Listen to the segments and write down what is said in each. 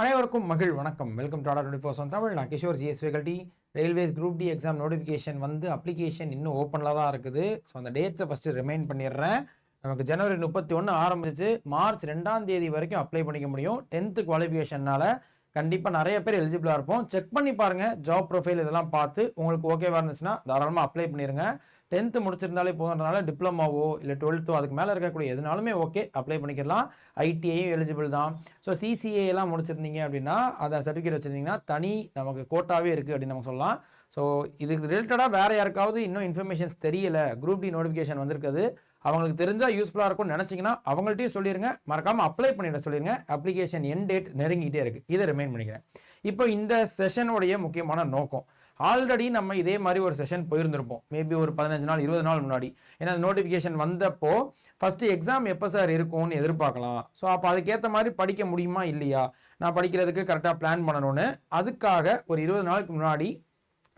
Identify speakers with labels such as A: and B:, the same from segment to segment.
A: அனைவருக்கும் மகிழ் வணக்கம். வெல்கம் டு ஆர்டர் 24 தமிழ். நான் Kishore GS faculty. Railways group D exam notification வந்து அப்ளிகேஷன் இன்னும் ஓப்பனில் தான் இருக்குது. ஸோ அந்த டேட்ஸை ஃபஸ்ட்டு ரிமைண்ட் பண்ணிடுறேன். நமக்கு ஜனவரி 31 ஆரம்பிச்சு மார்ச் 2ஆம் தேதி வரைக்கும் அப்ளை பண்ணிக்க முடியும். 10th குவாலிஃபிகேஷன்னால கண்டிப்பாக நிறைய பேர் எலிஜிபிளாக இருப்போம். செக் பண்ணி பாருங்கள், ஜாப் ப்ரொஃபைல் இதெல்லாம் பார்த்து உங்களுக்கு ஓகேவாக இருந்துச்சுன்னா தாராளமாக அப்ளை பண்ணிடுங்க. 10th முடிச்சிருந்தாலே போதுன்றனால டிப்ளமாவோ இல்லை 12th அதுக்கு மேலே இருக்கக்கூடிய எதுனாலுமே ஓகே அப்ளை பண்ணிக்கலாம். ஐடிஐயும் எலிஜிபிள் தான். ஸோ சிசிஏ எல்லாம் முடிச்சிருந்தீங்க அப்படின்னா அதை சர்டிஃபிகேட் வச்சுருந்தீங்கன்னா தனி நமக்கு கோட்டாவே இருக்குது அப்படின்னு நம்ம சொல்லலாம். ஸோ இதுக்கு ரிலேட்டடாக வேறு யாருக்காவது இன்னும் இன்ஃபர்மேஷன்ஸ் தெரியல, குரூப் டி நோட்டிஃபிகேஷன் வந்திருக்குது, அவங்களுக்கு தெரிஞ்சால் யூஸ்ஃபுல்லாக இருக்கும்னு நினச்சிங்கன்னா அவங்கள்ட்டையும் சொல்லிடுங்க. மறக்காமல் அப்ளை பண்ணிட சொல்லிடுங்க. அப்ளிகேஷன் என் டேட் நெருங்கிட்டே இருக்குது, இதை ரிமைண்ட் பண்ணிக்கிறேன். இப்போ இந்த செஷனுடைய முக்கியமான நோக்கம், ஆல்ரெடி நம்ம இதே மாதிரி ஒரு செஷன் போயிருந்திருப்போம், மேபி ஒரு 15 நாள் 20 நாள் முன்னாடி. ஏன்னா நோட்டிஃபிகேஷன் வந்தப்போ ஃபஸ்ட்டு எக்ஸாம் எப்போ சார் இருக்கும்னு எதிர்பார்க்கலாம். ஸோ அப்போ அதுக்கேற்ற மாதிரி படிக்க முடியுமா இல்லையா, நான் படிக்கிறதுக்கு கரெக்டாக பிளான் பண்ணணும்னு அதுக்காக ஒரு 20 நாளுக்கு முன்னாடி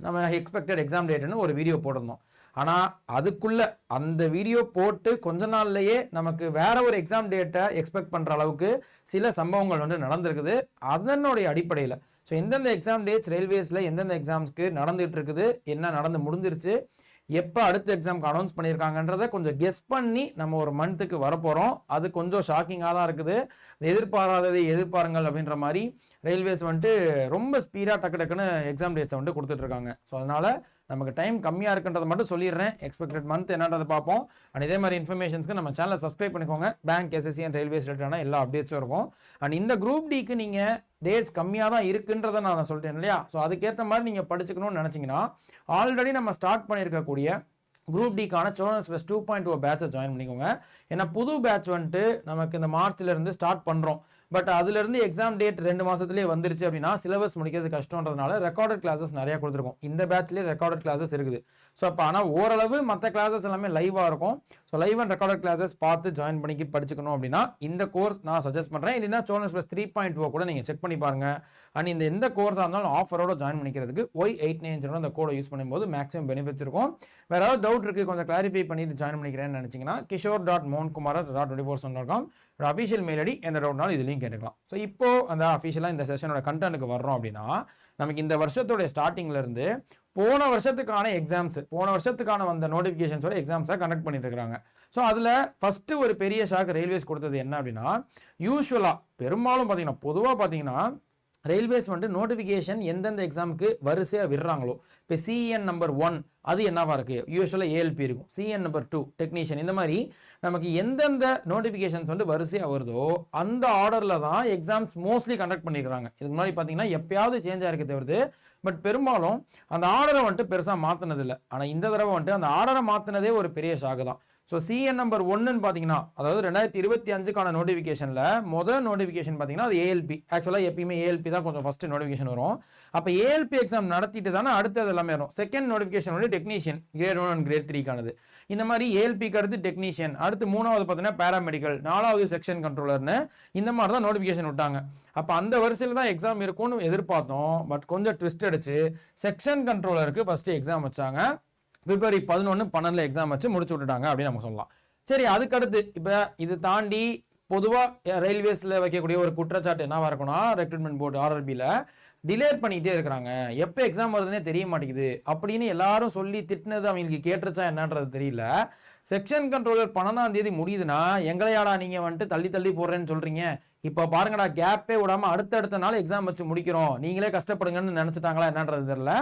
A: நம்ம எக்ஸ்பெக்டட் எக்ஸாம் டேட்டுன்னு ஒரு வீடியோ போட்டிருந்தோம். ஆனால் அதுக்குள்ளே அந்த வீடியோ போட்டு கொஞ்ச நாள்லையே நமக்கு வேற ஒரு எக்ஸாம் டேட்டை எக்ஸ்பெக்ட் பண்ணுற அளவுக்கு சில சம்பவங்கள் வந்து நடந்திருக்குது. அதனுடைய அடிப்படையில் ஸோ எந்தெந்த எக்ஸாம் டேட்ஸ் ரயில்வேஸில் எந்தெந்த எக்ஸாம்ஸ்க்கு நடந்துகிட்டு இருக்குது, என்ன நடந்து முடிஞ்சிருச்சு, எப்போ அடுத்த எக்ஸாம்க்கு அனௌன்ஸ் பண்ணியிருக்காங்கன்றதை கொஞ்சம் கெஸ் பண்ணி நம்ம ஒரு மந்த்துக்கு வரப்போகிறோம். அது கொஞ்சம் ஷாக்கிங்காக தான் இருக்குது. எதிர்பாராததை எதிர்பாருங்கள் அப்படின்ற மாதிரி ரயில்வேஸ் வந்துட்டு ரொம்ப ஸ்பீடாக டக்குன்னு எக்ஸாம் டேட்ஸை வந்துட்டு கொடுத்துட்ருக்காங்க. ஸோ அதனால் நமக்கு டைம் கம்மியாக இருக்குன்றதை மட்டும் சொல்லிடுறேன். எக்ஸ்பெக்டட் மந்த் என்னன்றதை பார்ப்போம். அண்ட் இதே மாதிரி இன்ஃபர்மேஷன்ஸ்க்கு நம்ம சேனலை சப்ஸ்கிரைப் பண்ணிக்கோங்க. பேங்க், எஸ்எஸ்சி அண்ட் ரயில்வேஸ் ரிலேட்டடான எல்லா அப்டேட்ஸும் இருக்கும். அண்ட் இந்த குரூப் டிக்கு நீங்கள் டேட்ஸ் கம்மியாக தான் இருக்குன்றதை நான் சொல்லிட்டேன் இல்லையா. ஸோ அதுக்கேற்ற மாதிரி நீங்கள் படிச்சுக்கணும்னு நினச்சிங்கன்னா ஆல்ரெடி நம்ம ஸ்டார்ட் பண்ணியிருக்கக்கூடிய குரூப் டிக்கான சோழன் எக்ஸ்பிரஸ் 2.0 பேட்சை ஜாயின் பண்ணிக்கோங்க. ஏன்னா புது பேட்ச் வந்துட்டு நமக்கு இந்த மார்ச்லேருந்து ஸ்டார்ட் பண்ணுறோம். பட் அதுலேருந்து எக்ஸாம் டேட் 2 மாதத்துலேயே வந்துருச்சு அப்படின்னா சிலபஸ் முடிக்கிறது கஷ்டன்றதுனால ரெக்கார்டட் கிளாஸஸ் நிறையா கொடுத்துருக்கோம். இந்த பேட்ச்லேயே ரெக்கார்டட் கிளாஸஸ் இருக்குது. ஸோ அப்போ ஆனால் ஓரளவு மற்ற கிளாஸஸ் எல்லாமே லைவாக இருக்கும். So live and recorded classes பார்த்து ஜாயின் பண்ணி படிச்சுக்கணும் அப்படின்னா இந்த கோர்ஸ் நான் சஜஸ்ட் பண்ணுறேன். இல்லைன்னா சோழன் எக்ஸ்பிரஸ் 3.0 கூட நீங்கள் செக் பண்ணி பாருங்கள். அண்ட் இந்த எந்த கோர்ஸாக இருந்தாலும் ஆஃபரோட ஜாயின் பண்ணிக்கிறதுக்கு Y89 அந்த கோடை யூஸ் பண்ணும்போது மேக்ஸிமம் பெனிஃபிட்ஸ் இருக்கும். வேறு ஏதாவது டவுட் இருக்குது, கொஞ்சம் கிளாரிஃபை பண்ணிட்டு ஜாயின் பண்ணிக்கிறேன்னு நினச்சிங்கன்னா kishore.mohankumar@24/7.com அஃபீஷியல் மெயில் ஐடி, எந்த டவுட்னாலும் இதுலையும் கேட்டுக்கலாம். ஸோ இப்போ அந்த அஃபீஷியலாக இந்த செஷனோட கண்டென்ட்டுக்கு வர்றோம் அப்படின்னா நமக்கு இந்த வருஷத்தோடைய ஸ்டார்டிங்லேருந்து போன வருஷத்துக்கான எக்ஸாம்ஸ், போன வருஷத்துக்கான வந்த நோட்டிஃபிகேஷன்ஸோட எக்ஸாம்ஸாக கண்டக்ட் பண்ணிட்டு இருக்காங்க. ஸோ அதில் ஃபஸ்ட்டு ஒரு பெரிய ஷாக் ரயில்வேஸ் கொடுத்தது என்ன அப்படின்னா, யூஸ்வலாக பெரும்பாலும் பார்த்தீங்கன்னா பொதுவாக பார்த்தீங்கன்னா ரயில்வேஸ் வந்துட்டு நோட்டிஃபிகேஷன் எந்தெந்த எக்ஸாமுக்கு வரிசையாக விடுறாங்களோ, இப்போ சிஎன் நம்பர் 1 அது என்னவா இருக்குது, யூஸ்வலாக ஏஎல்பி இருக்கும், சிஎன் நம்பர் 2 டெக்னீஷியன், இந்த மாதிரி நமக்கு எந்தெந்த நோட்டிஃபிகேஷன்ஸ் வந்து வரிசையாக வருதோ அந்த ஆர்டரில் தான் எக்ஸாம்ஸ் மோஸ்ட்லி கண்டக்ட் பண்ணியிருக்காங்க. இதுக்கு முன்னாடி பார்த்தீங்கன்னா எப்பயாவது சேஞ்ச் ஆகிருக்கு தவிர்த்து, பட் பெரும்பாலும் அந்த ஆர்டரை வந்துட்டு பெருசாக மாற்றினதில்லை. ஆனால் இந்த தடவை வந்துட்டு அந்த ஆர்டரை மாற்றினதே ஒரு பெரிய ஷாக்கு தான். ஸோ சிஎன் நம்பர் 1ன்னு பார்த்தீங்கன்னா, அதாவது 2025க்கான நோட்டிஃபிகேஷனில் முதல் நோட்டிஃபிகேஷன் பார்த்தீங்கன்னா அது ஏஎல்பி. ஆக்சுவலாக எப்பயுமே ஏஎல்பி தான் கொஞ்சம் ஃபஸ்ட்டு நோட்டிஃபிகேஷன் வரும். அப்போ ஏஎல்பி எக்ஸாம் நடத்திட்டு தானே அடுத்தது எல்லாமே வரும். செகண்ட் நோட்டிஃபிகேஷன் வந்து டெக்னீஷியன் கிரேட் 1 அண்ட் கிரேட் 3க்கானது. இந்த மாதிரி ஏஎல்பிக்கு அடுத்து டெக்னீஷியன், அடுத்து 3வது பார்த்தீங்கன்னா பேராமெடிக்கல், 4வது செக்ஷன் கண்ட்ரோலர்னு இந்த மாதிரி தான் நோட்டிஃபிகேஷன் விட்டாங்க. அப்போ அந்த வரிசையில் தான் எக்ஸாம் இருக்கும்னு எதிர்பார்த்தோம். பட் கொஞ்சம் ட்விஸ்ட் அடிச்சு செக்ஷன் கண்ட்ரோலருக்கு ஃபஸ்ட்டு எக்ஸாம் வச்சாங்க. பிப்ரவரி 11-12 எக்ஸாம் வச்சு முடிச்சு விட்டுட்டாங்க அப்படின்னு நம்ம சொல்லலாம். சரி, அதுக்கடுத்து இப்போ இது தாண்டி பொதுவாக ரயில்வேஸில் வைக்கக்கூடிய ஒரு குற்றச்சாட்டு என்னவா இருக்குன்னா, ரெக்ரூட்மெண்ட் போர்டு RRBயில் டிலே பண்ணிகிட்டே இருக்கிறாங்க, எப்போ எக்ஸாம் வருதுன்னே தெரிய மாட்டேங்குது அப்படின்னு எல்லாரும் சொல்லி திட்டினது அவங்களுக்கு கேட்டுருச்சா என்னன்றது தெரியல. செக்ஷன் கண்ட்ரோலர் 12ஆம் தேதி முடியுதுன்னா எங்களையாடா நீங்கள் வந்துட்டு தள்ளி தள்ளி போடுறேன்னு சொல்கிறீங்க, இப்போ பாருங்கடா கேப்பே விடாமல் அடுத்தடுத்த நாள் எக்ஸாம் வச்சு முடிக்கிறோம், நீங்களே கஷ்டப்படுங்கன்னு நினச்சிட்டாங்களா என்னன்றது தெரியல.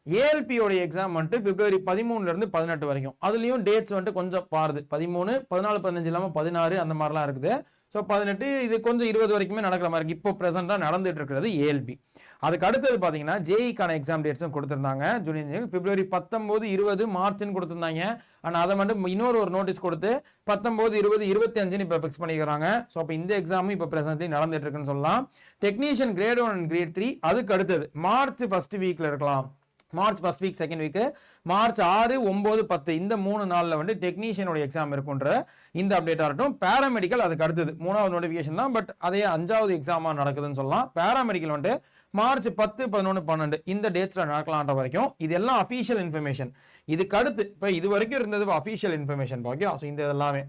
A: ஏஎல்பியோடைய எக்ஸாம் வந்துட்டு பிப்ரவரி 13 - 18 வரைக்கும். அதுலேயும் டேட்ஸ் வந்துட்டு கொஞ்சம் பாருது, 13, 14, 15 இல்லாமல் 16 அந்த மாதிரிலாம் இருக்குது. ஸோ 18 இது கொஞ்சம் 20 வரைக்குமே நடக்கிற மாதிரி இருக்குது. இப்போ ப்ரெசென்ட்டாக நடந்துட்டு இருக்கிறது ஏஎல்பி. அதுக்கு அடுத்தது பார்த்தீங்கன்னா ஜேஇக்கான எக்ஸாம் டேட்ஸும் கொடுத்துருந்தாங்க. ஜூனியர் இன்ஜினியரிங் பிப்ரவரி 19, 20 மார்ச்னு கொடுத்துருந்தாங்க. ஆனால் அதை மட்டும் இன்னொரு நோட்டீஸ் கொடுத்து 19, 20, 25 இப்போ ஃபிக்ஸ் பண்ணிக்கிறாங்க. ஸோ அப்போ இந்த எக்ஸாமும் இப்போ ப்ரெசென்ட்லி நடந்துட்டு இருக்குன்னு சொல்லலாம். டெக்னீஷியன் கிரேட் 1 அண்ட் கிரேட் 3 அதுக்கு அடுத்தது மார்ச் ஃபர்ஸ்ட் வீக்கில் இருக்கலாம். March first week second week March 6, 9, 10 இந்த 3 நாளில் வந்து டெக்னீஷியனோட எக்ஸாம் இருக்குன்ற இந்த அப்டேட்டாக இருக்கட்டும். பேராமெடிக்கல் அதுக்கு அடுத்தது 3வது நோட்டிஃபிகேஷன் தான், பட் அதே 5வது எக்ஸாமாக நடக்குதுன்னு சொல்லலாம். பேராமெடிக்கல் வந்துட்டு மார்ச் 10, 11, 12 இந்த டேட்ஸில் நடக்கலான்ற வரைக்கும் இது எல்லாம் அஃபீஷியல் இன்ஃபர்மேஷன். இதுக்கு அடுத்து இப்போ இது வரைக்கும் இருந்தது அஃபீஷியல் இன்ஃபர்மேஷன் ஓகே. ஸோ இந்த எல்லாமே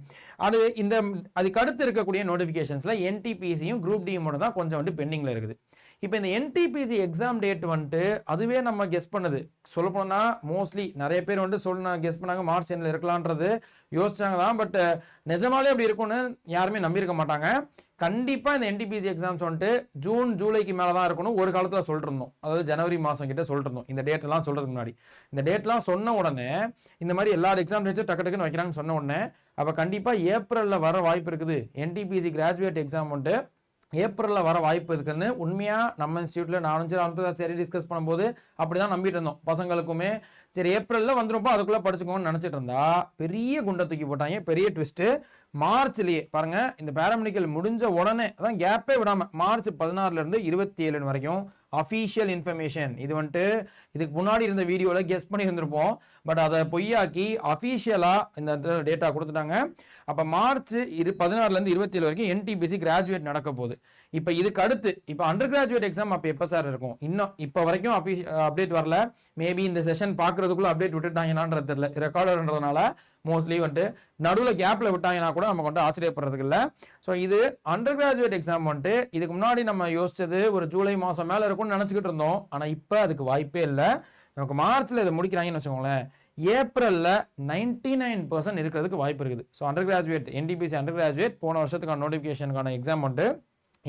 A: அதுக்கு அடுத்து இருக்கக்கூடிய நோட்டிஃபிகேஷன்ஸில் என்டிபிசியும் குரூப் டி மட்டும் தான் கொஞ்சம் வந்து பெண்டிங்கில் இருக்குது. இப்போ இந்த என்டிபிசி எக்ஸாம் டேட் வந்துட்டு அதுவே நம்ம கெஸ் பண்ணுது. சொல்லப்போனால் மோஸ்ட்லி நிறைய பேர் வந்துட்டு கெஸ் பண்ணாங்க மார்ச் எண்டில் இருக்கலான்றது யோசிச்சாங்க தான். பட் நிஜமாலே அப்படி இருக்கும்னு யாருமே நம்பியிருக்க மாட்டாங்க. கண்டிப்பாக இந்த என்டிபிசி எக்ஸாம்ஸ் வந்துட்டு ஜூன் ஜூலைக்கு மேலே தான் இருக்கணும் ஒரு காலத்தில் சொல்லிட்டு இருந்தோம். அதாவது ஜனவரி மாதம் கிட்ட சொல்லிட்டு இருந்தோம் இந்த டேட்லாம் சொல்கிறதுக்கு முன்னாடி. இந்த டேட்லாம் சொன்ன உடனே இந்த மாதிரி எல்லா எக்ஸாம் டேட்ஸும் டக்கு டக்குன்னு வைக்கிறாங்கன்னு சொன்ன உடனே அப்போ கண்டிப்பாக ஏப்ரலில் வர வாய்ப்பு இருக்குது. என்டிபிசி கிராஜுவேட் எக்ஸாம் வந்துட்டு ஏப்ரலில் வர வாய்ப்பு இருக்குன்னு உண்மையாக நம்ம இன்ஸ்டியூட்டில் நானும் சரி டிஸ்கஸ் பண்ணும்போது அப்படி தான் நம்பிட்டு இருந்தோம். பசங்களுக்குமே சரி ஏப்ரலில் வந்துருப்போ அதுக்குள்ளே படிச்சுக்கோன்னு நினச்சிட்டு இருந்தா பெரிய குண்டை தூக்கி போட்டாங்க. பெரிய ட்விஸ்ட்டு மார்ச்லேயே பாருங்கள், இந்த பேராமெடிக்கல் முடிஞ்ச உடனே அதான் கேப்பே விடாமல் மார்ச் 16 27 வரைக்கும் அஃபீஷியல் இன்ஃபர்மேஷன். இது வந்துட்டு இதுக்கு முன்னாடி இருந்த வீடியோவில் கெஸ் பண்ணி இருந்திருப்போம். பட் அதை பொய்யாக்கி அஃபீஷியலாக இந்த டேட்டா கொடுத்துட்டாங்க. அப்போ மார்ச் 16 27 வரைக்கும் என்டிபிசி கிராஜுவேட் நடக்க போகுது. இப்போ இதுக்கு அடுத்து இப்போ அண்டர் கிராஜுவேட் எக்ஸாம் அப்போ எப்போ சார் இருக்கும்? இன்னும் இப்போ வரைக்கும் அப்டேட் வரல. மேபி இந்த செஷன் பார்க்குறதுக்குள்ளே அப்டேட் விட்டுட்டாங்கன்னான்றது தெரியல. ரெக்கார்டுன்றதுனால மோஸ்ட்லி வந்துட்டு நடுவில் கேப்பில் விட்டாங்கன்னா கூட நமக்கு வந்துட்டு ஆச்சரியப்படுறதுக்கு இல்லை. ஸோ இது அண்டர் கிராஜுவேட் எக்ஸாம் வந்துட்டு இதுக்கு முன்னாடி நம்ம யோசிச்சது ஒரு ஜூலை மாதம் மேலே இருக்கும்னு நினச்சிக்கிட்டு இருந்தோம். ஆனால் இப்போ அதுக்கு வாய்ப்பே இல்லை. நமக்கு மார்ச்சில் இதை முடிக்கிறாங்கன்னு வச்சுக்கோங்களேன், ஏப்ரலில் 99% இருக்கிறதுக்கு வாய்ப்பு இருக்குது. So under graduate NTPC under graduate போன வருஷத்துக்கான நோட்டிஃபிகேஷனுக்கான எக்ஸாம் வந்துட்டு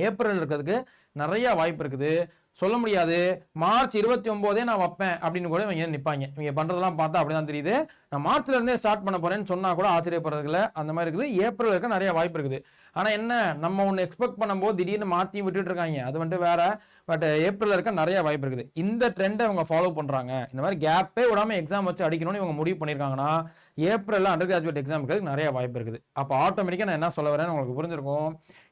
A: ஏப்ரல் இருக்கிறதுக்கு நிறைய வாய்ப்பு இருக்குது. சொல்ல முடியாது மார்ச் 29 நான் வைப்பேன் அப்படின்னு கூட இவங்க நிற்பாங்க. இவங்க பண்ணுறதெல்லாம் பார்த்தா அப்படிதான் தெரியுது. நான் மார்ச்ல இருந்தே ஸ்டார்ட் பண்ண போறேன்னு சொன்னா கூட ஆச்சரியப்படுறதுல அந்த மாதிரி இருக்குது. ஏப்ரல் இருக்க நிறைய வாய்ப்பு இருக்குது. ஆனால் என்ன நம்ம ஒன்று எக்ஸ்பெக்ட் பண்ணும்போது திடீர்னு மாற்றி விட்டுட்டு இருக்காங்க, அது வந்துட்டு வேற. பட் ஏப்ரல் இருக்க நிறைய வாய்ப்பு இருக்குது. இந்த ட்ரெண்டை அவங்க ஃபாலோ பண்ணுறாங்க. இந்த மாதிரி கேப்பே விடாமல் எக்ஸாம் வச்சு அடிக்கணும்னு இவங்க முடிவு பண்ணியிருக்காங்கன்னா ஏப்ரலில் அண்டர் கிராஜுவேட் எக்ஸாம் இருக்கிறதுக்கு நிறைய வாய்ப்பு இருக்குது. அப்போ ஆட்டோமேட்டிக்காக நான் என்ன சொல்ல வரேன்னு உங்களுக்கு புரிஞ்சிருக்கும்.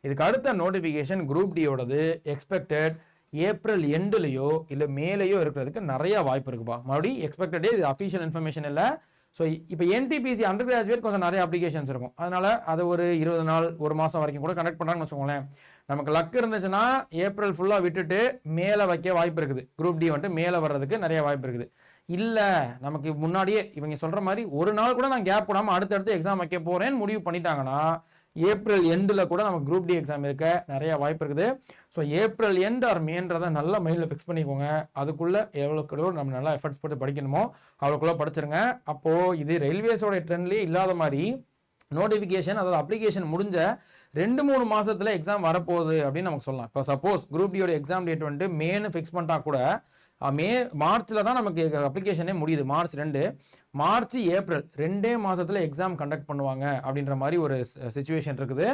A: இதுக்கு அடுத்த நோட்டிஃபிகேஷன் குரூப் டியோடது எக்ஸ்பெக்டட் ஏப்ரல் எண்டுலையோ இல்லை மேலேயோ இருக்கிறதுக்கு நிறைய வாய்ப்பு இருக்குப்பா. மறுபடியும் எக்ஸ்பெக்டடே இது அஃபீஷியல் இன்ஃபர்மேஷன் இல்லை. ஸோ இப்போ என்டிபிசி அண்டர் கிராஜுவேட் கொஞ்சம் நிறைய அப்ளிகேஷன்ஸ் இருக்கும். அதனால அது ஒரு 20 நாள் ஒரு மாதம் வரைக்கும் கூட கனெக்ட் பண்ணுறாங்கன்னு வச்சுக்கோங்களேன். நமக்கு லக் இருந்துச்சுன்னா ஏப்ரல் ஃபுல்லாக விட்டுட்டு மேலே வைக்க வாய்ப்பு இருக்குது. குரூப் டி வந்துட்டு மேலே வர்றதுக்கு நிறைய வாய்ப்பு இருக்குது. இல்லை நமக்கு முன்னாடியே இவங்க சொல்கிற மாதிரி ஒரு நாள் கூட நான் கேப் விடாமல் அடுத்தடுத்து எக்ஸாம் வைக்க போகிறேன்னு முடிவு பண்ணிட்டாங்கன்னா ஏப்ரல் எண்டில் கூட நமக்கு குரூப் டி எக்ஸாம் இருக்க நிறைய வாய்ப்பு இருக்குது. ஸோ ஏப்ரல் எண்ட் ஆர் மேன்றதை நல்லா மைண்டில் ஃபிக்ஸ் பண்ணிக்கோங்க. அதுக்குள்ளே எவ்வளோக்குள்ளோ நம்ம நல்லா எஃபர்ட்ஸ் போட்டு படிக்கணுமோ அவ்வளோக்குள்ளே படிச்சிருங்க. அப்போது இது ரயில்வேஸோட ட்ரெண்ட்லேயே இல்லாத மாதிரி நோட்டிஃபிகேஷன் அதாவது அப்ளிகேஷன் முடிஞ்ச 2-3 மாதத்தில் எக்ஸாம் வரப்போகுது அப்படின்னு நமக்கு சொல்லலாம். இப்போ சப்போஸ் குரூப் டியோட எக்ஸாம் டேட் வந்துட்டு மேன்னு ஃபிக்ஸ் பண்ணிட்டா கூட மார்ச்சில் தான் நமக்கு அப்ளிகேஷனே முடியுது. மார்ச் 2 மார்ச் ஏப்ரல் 2 மாதத்தில் எக்ஸாம் கண்டக்ட் பண்ணுவாங்க அப்படின்ற மாதிரி ஒரு சிச்சுவேஷன் இருக்குது.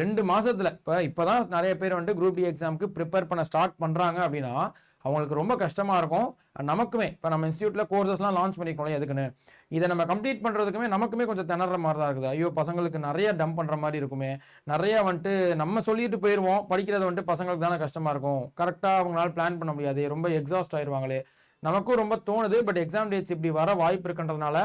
A: 2 மாதத்தில் இப்போ தான் நிறைய பேர் வந்துட்டு குரூப் டி எக்ஸாமுக்கு ப்ரிப்பேர் பண்ண ஸ்டார்ட் பண்ணுறாங்க அப்படின்னா அவங்களுக்கு ரொம்ப கஷ்டமாக இருக்கும். நமக்குமே இப்போ நம்ம இன்ஸ்டியூட்டில் கோர்சஸ்லாம் லான்ச் பண்ணிக்கணும். எதுக்குன்னு இதை நம்ம கம்ப்ளீட் பண்ணுறதுக்குமே நமக்குமே கொஞ்சம் திணற மாதிரி தான் இருக்குது. ஐயோ பசங்களுக்கு நிறைய டம்ப் பண்ணுற மாதிரி இருக்குமே, நிறையா வந்துட்டு நம்ம சொல்லிட்டு போயிடுவோம், படிக்கிறது வந்துட்டு பசங்களுக்கு தானே கஷ்டமாக இருக்கும், கரெக்டாக அவங்களால பிளான் பண்ண முடியாது, ரொம்ப எக்ஸாஸ்ட் ஆயிடுவாங்களே, நமக்கும் ரொம்ப தோணுது. பட் எக்ஸாம் டேட்ஸ் இப்படி வர வாய்ப்பு இருக்குன்றதுனால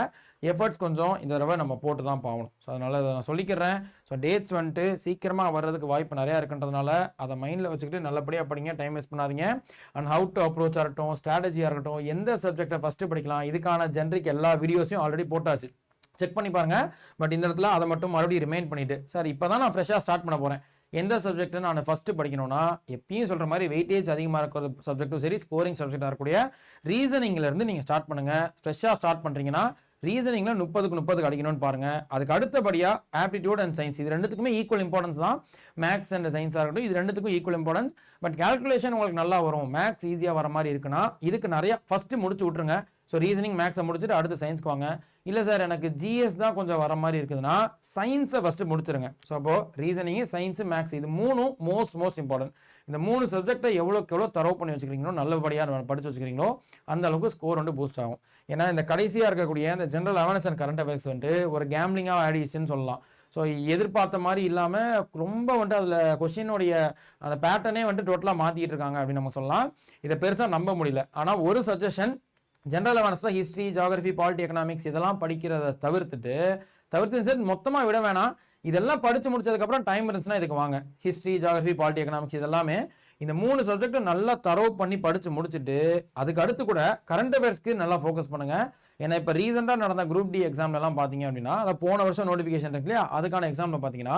A: எஃபர்ட்ஸ் கொஞ்சம் இந்த தடவை நம்ம போட்டு தான் பாவணும். ஸோ அதனால் அதை நான் சொல்லிக்கிறேன். ஸோ டேட்ஸ் வந்துட்டு சீக்கிரமாக வர்றதுக்கு வாய்ப்பு நிறையா இருக்குன்றதுனால அதை மைண்டில் வச்சுக்கிட்டு நல்லபடியாக படிங்க, டைம் வேஸ்ட் பண்ணாதீங்க. அண்ட் ஹவு டு அப்ரோச் இருக்கட்டும், ஸ்ட்ராட்டஜியாக இருக்கட்டும், எந்த சப்ஜெக்டை ஃபஸ்ட்டு படிக்கலாம், இதுக்கான ஜென்ரிக் எல்லா வீடியோஸையும் ஆல்ரெடி போட்டாச்சு, செக் பண்ணி பாருங்கள். பட் இந்த இடத்துல அதை மட்டும் மறுபடியும் ரிமைண்ட் பண்ணிவிட்டு சார் இப்போ தான் நான் ஃப்ரெஷ்ஷாக ஸ்டார்ட் பண்ண போகிறேன், எந்த சப்ஜெக்ட்டு நான் ஃபஸ்ட்டு படிக்கணும்னா எப்பயும் சொல்கிற மாதிரி வெயிட்டேஜ் அதிகமாக இருக்கிற சப்ஜெக்ட்டும் சரி, ஸ்கோரிங் சப்ஜெக்டாக இருக்கக்கூடிய ரீசனிங்லேருந்து நீங்கள் ஸ்டார்ட் பண்ணுங்கள். ஃப்ரெஷ்ஷாக ஸ்டார்ட் பண்ணுறீங்கன்னா ரீசனிங்கில் 30க்கு 30 அடிக்கணும்னு பாருங்கள். அதுக்கு அடுத்தபடியாக ஆப்டிடியூட் அண்ட் சயின்ஸ் இது ரெண்டுத்துக்குமே ஈக்குவல் இம்பார்ட்டன்ஸ் தான். மேக்ஸ் அண்ட் சயின்ஸாக இருக்கட்டும், இது ரெண்டுத்துக்கும் ஈக்குவல் இம்பார்ட்டன்ஸ். பட் கால்குலேஷன் உங்களுக்கு நல்லா வரும், மேக்ஸ் ஈஸியாக வர மாதிரி இருக்குன்னா இதுக்கு நிறையா ஃபஸ்ட்டு முடிச்சு விட்ருங்க. ஸோ ரீசனிங் மேக்ஸை முடிச்சுட்டு அடுத்து சயின்ஸ்க்கு வாங்க. இல்லை சார் எனக்கு ஜிஎஸ் தான் கொஞ்சம் வர மாதிரி இருக்குதுன்னா சயின்ஸை ஃபஸ்ட்டு முடிச்சிருங்க. ஸோ அப்போது ரீசனிங்கு, சயின்ஸு, மேக்ஸ் இது மூணும் மோஸ்ட் இம்பார்ட்டன்ட். இந்த 3 சப்ஜெக்டை எவ்வளோக்கு எவ்வளோ தரவு பண்ணி வச்சுக்கிறீங்களோ, நல்லபடியாக படித்து வச்சுக்கிறீங்களோ அந்த அளவுக்கு ஸ்கோர் வந்து பூஸ்ட் ஆகும். ஏன்னா இந்த கடைசியாக இருக்கக்கூடிய இந்த general awareness and current affairs வந்துட்டு ஒரு கேம்லிங்காக ஆடிச்சுன்னு சொல்லலாம். ஸோ எதிர்பார்த்த மாதிரி இல்லாமல் ரொம்ப வந்துட்டு அதில் கொஸ்டினுடைய அந்த பேட்டர்னே வந்துட்டு டோட்டலாக மாற்றிக்கிட்டு இருக்காங்க அப்படின்னு நம்ம சொல்லலாம். இதை பெருசாக நம்ப முடியல. ஆனால் ஒரு சஜஷன், ஜென்ரல் அவேர்னஸ்ல ஹிஸ்ட்ரி, ஜியோகிராஃபி, பாலிட்டி, எக்கனாமிக்ஸ் இதெல்லாம் படிக்கிறத தவிர்த்து சார் மொத்தமாக விட வேணாம். இதெல்லாம் படித்து முடிச்சதுக்கப்புறம் டைம் இருந்துச்சுன்னா இதுக்கு வாங்க. ஹிஸ்ட்ரி, ஜியோகிராஃபி, பாலிட்டி, எக்கனாமிக்ஸ் இதெல்லாமே இந்த 3 சப்ஜெக்ட்டும் நல்லா தரவு பண்ணி படித்து முடிச்சுட்டு அதுக்கு அடுத்து கூட கரண்ட் அஃபேர்ஸ்க்கு நல்லா ஃபோக்கஸ் பண்ணுங்கள். ஏன்னா இப்போ ரீசெண்டாக நடந்த குரூப் டி எக்ஸாம்லாம் பார்த்தீங்க அப்படின்னா அதை போன வருஷம் நோட்டிஃபிகேஷன் இருக்கு இல்லையா, அதுக்கான எக்ஸாமில் பார்த்தீங்கன்னா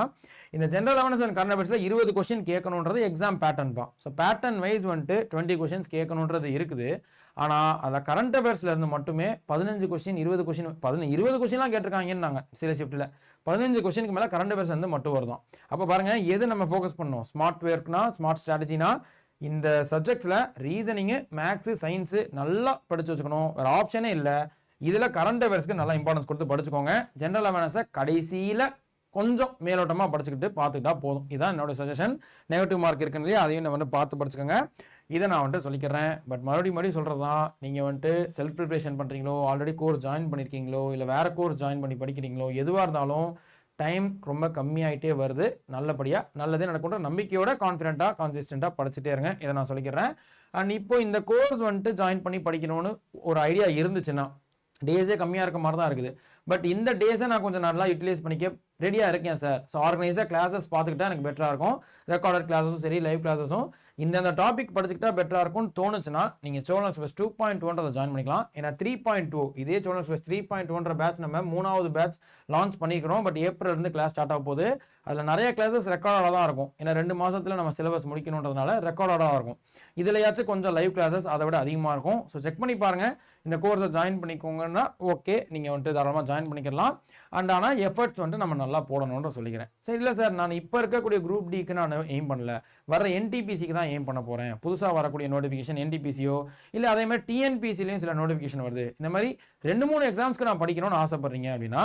A: இந்த ஜென்ரல் அவேர்னஸ் அண்ட் கரண்ட் அஃபேர்ஸில் 20 கொஸ்டின் கேட்கணுன்றது எக்ஸாம் பேட்டர்ன் தான். ஸோ பேட்டர்ன் வைஸ் வந்துட்டு 20 கொஸ்டின்ஸ் கேட்கணுன்றது இருக்குது. ஆனால் அதில் கரண்ட் அஃபேர்ஸ்ல இருந்து மட்டுமே 15 கொஸ்டின் 20 கொஸ்டின் 20 கொஸ்டின்லாம் கேட்டிருக்காங்கன்னாங்க சில ஷிஃப்ட்டில். 15 கொஸ்டினுக்கு மேலே கரண்ட் அஃபேர்ஸ் வந்து மட்டும் வருதும். அப்போ பாருங்கள் எது நம்ம ஃபோக்கஸ் பண்ணணும். ஸ்மார்ட் ஒர்க்னா, ஸ்மார்ட் ஸ்ட்ராட்டஜினா, இந்த சப்ஜெக்ட்ஸில் ரீசனிங்கு, மேக்ஸு, சயின்ஸு நல்லா படித்து வச்சுக்கணும். வேறு ஆப்ஷனே இல்லை. இதில் கரண்ட் அஃபேர்ஸ்க்கு நல்லா இம்பார்ட்டன்ஸ் கொடுத்து படிச்சுக்கோங்க. ஜென்ரல் அவேர்னஸை கடைசியில் கொஞ்சம் மேலோட்டமாக படிச்சுக்கிட்டு பார்த்துக்கிட்டா போதும். இதுதான் என்னோட சஜஷன். நெகட்டிவ் மார்க் இருக்குன்னு இல்லையா, அதையும் நான் வந்து பார்த்து படிச்சுக்கோங்க. இதை நான் வந்துட்டு சொல்லிக்கிறேன். பட் மறுபடியும் சொல்கிறது தான், நீங்கள் வந்துட்டு செல்ஃப் ப்ரிப்ரேஷன் பண்ணுறீங்களோ, ஆல்ரெடி கோர்ஸ் ஜாயின் பண்ணியிருக்கீங்களோ, இல்லை வேறு கோர்ஸ் ஜாயின் பண்ணி படிக்கிறீங்களோ, எதுவாக இருந்தாலும் டைம் ரொம்ப கம்மியாகிட்டே வருது. நல்லபடியாக நல்லதே நடக்குன்ற நம்பிக்கையோட கான்ஃபிடென்ட்டாக கான்சிஸ்டண்ட்டாக படிச்சுட்டே இருங்க. இதை நான் சொல்லிக்கிறேன். அண்ட் இப்போ இந்த கோர்ஸ் வந்துட்டு ஜாயின் பண்ணி படிக்கணும்னு ஒரு ஐடியா இருந்துச்சுன்னா டேஸே கம்மியாக இருக்க மாதிரி தான் இருக்குது. பட் இந்த டேஸை நான் கொஞ்சம் நல்லா யூட்டிலைஸ் பண்ணிக்க ரெடியாக இருக்கேன் சார். ஸோ ஆர்கனைஸாக கிளாஸஸ் பார்த்துக்கிட்டா எனக்கு பெட்டராக இருக்கும். ரெக்கார்டட் கிளாஸஸும் சரி, லைவ் கிளாஸஸும் இந்த டாபிக் படிச்சுக்கிட்டா பெட்டராக இருக்கும்னு தோணுச்சுன்னா நீங்கள் சோழன் எக்ஸ்பிரஸ் 2.1 ஜாயின் பண்ணிக்கலாம். ஏன்னா 3.2 இதே சோழன் எக்ஸ்பிரஸ் 3.1 பேட்ச் நம்ம 3வது பேட்ச் லான்ச் பண்ணிக்கிறோம். பட் ஏப்ரல்லேருந்து கிளாஸ் ஸ்டார்ட் ஆக போகுது. அதில் நிறைய கிளாஸஸ் ரெக்கார்டாக தான் இருக்கும். ஏன்னா 2 மாதத்தில் நம்ம சிலபஸ் முடிக்கணுன்றதுனால ரெக்கார்டாக இருக்கும். இதுலையாச்சும் கொஞ்சம் லைவ் கிளாஸஸ் அதை விட அதிகமாக இருக்கும். ஸோ செக் பண்ணி பாருங்கள். இந்த கோர்ஸை ஜாயின் பண்ணிக்கோங்கன்னா ஓகே, நீங்கள் வந்துட்டு தாராளமாக ஜாயின் பண்ணிக்கலாம். அண்ட் ஆனால் எஃபர்ட்ஸ் வந்துட்டு நம்ம நல்லா போடணுன்ற சொல்லிக்கிறேன். சரி, இல்லை சார் நான் இப்போ இருக்கக்கூடிய குரூப் டிக்கு நான் எய்ம் பண்ணல, வர என்டிபிசிக்கு தான் எய்ம் பண்ண போகிறேன். புதுசாக வரக்கூடிய நோட்டிஃபிகேஷன் என்டிபிசியோ இல்லை அதே மாதிரி டிஎன்பிசிலையும் சில நோட்டிஃபிகேஷன் வருது. இந்த மாதிரி 2-3 எக்ஸாம்ஸ்க்கு நான் படிக்கணும்னு ஆசைப்படுறீங்க அப்படின்னா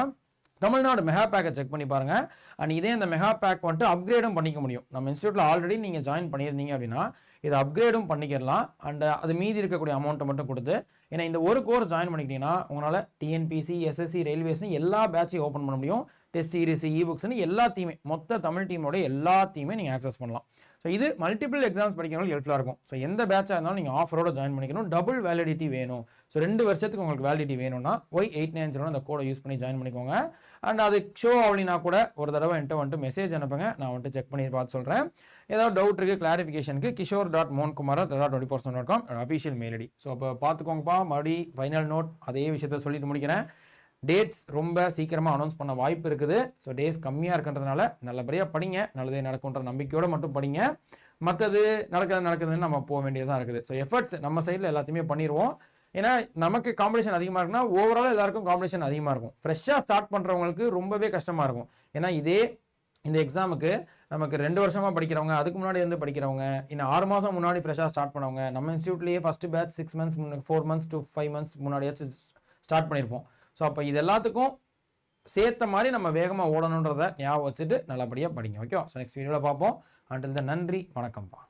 A: தமிழ்நாடு மெகா பேக்கை செக் பண்ணி பாருங்கள். அண்ட் இதே இந்த மெகா பேக் வந்துட்டு அப்கிரேடும் பண்ணிக்க முடியும். நம்ம இன்ஸ்டியூட்டில் ஆல்ரெடி நீங்கள் ஜாயின் பண்ணியிருந்தீங்க அப்படின்னா இதை அப்கிரேடும் பண்ணிக்கலாம். அண்ட் அது மீதி இருக்கக்கூடிய அமௌண்ட்டை மட்டும் கொடுத்து, ஏன்னா இந்த ஒரு கோர்ஸ் ஜாயின் பண்ணிக்கிட்டீங்கன்னா உங்களால் டிஎன்பிசி, எஸ்எஸ்சி, ரயில்வேஸ்னு எல்லா பேட்சையும் ஓப்பன் பண்ண முடியும். டெஸ்ட் சீரிஸ், இபுக்ஸ்னு எல்லாத்தையுமே, மொத்த தமிழ் டீமோட எல்லாத்தையுமே நீங்கள் ஆக்சஸ் பண்ணலாம். ஸோ இது மல்டிபிள் எக்ஸாம்ஸ் படிக்கிறவங்களுக்கு ஹெல்ப்ஃபுல்லாக இருக்கும். ஸோ எந்த பேட்சாக இருந்தாலும் நீங்கள் ஆஃபரோட ஜாயின் பண்ணிக்கணும். டபுள் வேலிடிட்டி வேணும். ஸோ 2 வருஷத்துக்கு உங்களுக்கு வேலிடிட்டி வேணும்னா Y890 அந்த கோடை யூஸ் பண்ணி ஜாயின் பண்ணிக்கோங்க. அண்ட் அது ஷோ ஆகலினா கூட ஒரு தடவை என்கிட்ட வந்துட்டு மெசேஜ் அனுப்புங்க. நான் வந்துட்டு செக் பண்ணி பார்த்து சொல்கிறேன். ஏதாவது டவுட் இருக்குது கிளாரிஃபிகேஷனுக்கு kishore.mohankumar@2047.com official mail ID. So அப்போ பார்த்துக்கோங்கப்பா. மறுபடி ஃபைனல் நோட் அதே விஷயத்த சொல்லிட்டு முடிக்கிறேன். டேட்ஸ் ரொம்ப சீக்கிரமாக அனௌன்ஸ் பண்ண வாய்ப்பு இருக்குது. ஸோ டேஸ் கம்மியாக இருக்குன்றதுனால நல்லபடியாக படிங்க. நல்லதே நடக்குன்ற நம்பிக்கையோடு மட்டும் படிங்க. மற்றது நடக்குதுன்னு நம்ம போக வேண்டியதாக இருக்குது. ஸோ எஃபர்ட்ஸ் நம்ம சைடில் எல்லாத்தையுமே பண்ணிடுவோம். ஏன்னா நமக்கு காம்படிஷன் அதிகமாக இருக்குன்னா ஓவரால் எல்லாருக்கும் காம்படிஷன் அதிகமாக இருக்கும். ஃப்ரெஷ்ஷாக ஸ்டார்ட் பண்ணுறவங்களுக்கு ரொம்பவே கஷ்டமாக இருக்கும். ஏன்னா இந்த எக்ஸாமுக்கு நமக்கு 2 வருஷமாக படிக்கிறவங்க, அதுக்கு முன்னாடி இருந்து படிக்கிறவங்க, இன்னும் 6 மாதம் முன்னாடி ஃப்ரெஷ்ஷாக ஸ்டார்ட் பண்ணவங்க, நம்ம இன்ஸ்டியூட்லேயே first batch 6 months 4 months to 5 months முன்னாடியாச்சும் ஸ்டார்ட் பண்ணியிருப்போம். ஸோ அப்போ இது எல்லாத்துக்கும் சேர்த்த மாதிரி நம்ம வேகமாக ஓடணுன்றதை ஞாபகம் வச்சுட்டு நல்லபடியாக படிங்க. ஓகே, ஸோ நெக்ஸ்ட் வீடியோவில் பார்ப்போம். அண்டில் தென் நன்றி, வணக்கம்ப்பா.